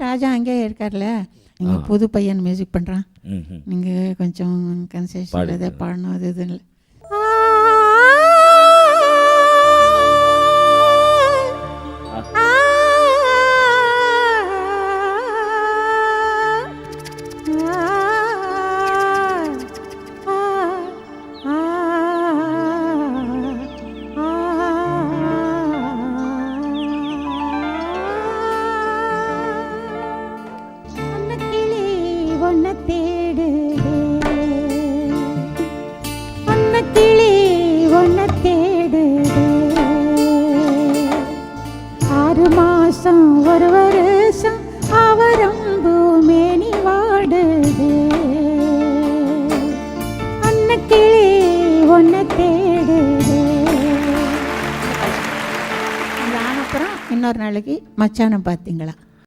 ராஜா அங்கேயே இருக்கார்ல, நீங்கள் புது பையன் மியூசிக் பண்ணுறான், நீங்கள் கொஞ்சம் கன்செஷன் எதை பாடணும் அது இதுன்னு. ஒரு வருஷம் அவரம்பு மேனி வாடுது, அன்னக்கிளி ஒன்ன தேடுது. அப்புறம் இன்னொரு நாளைக்கு மச்சானம் பார்த்தீங்களா.